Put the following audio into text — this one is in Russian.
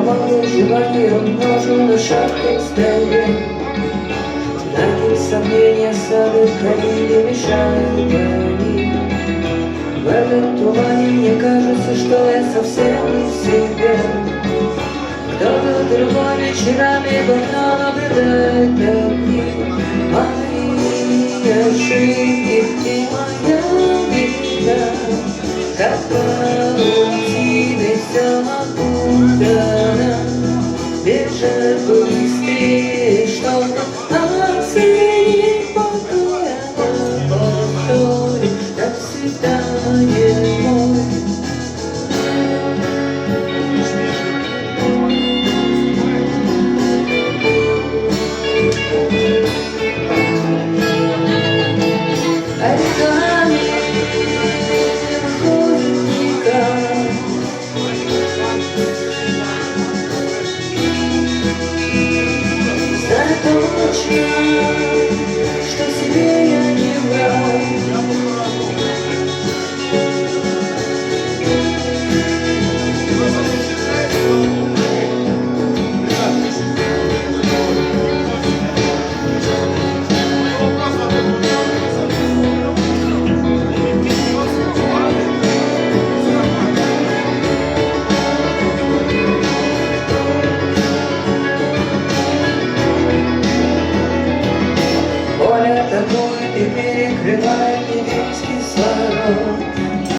Малое желание умножу на шаг к столе. Знаки сомнения сады ходили, мешают они. В этом тумане мне кажется, что я совсем не в себе. Кто-то другой вечерами в окно наблюдает огни. Мои ошибки и моя вина, как паутины все опутано. Бежать быстрее, чтобы оценить покоя на повторе. До свидания, мой. Точно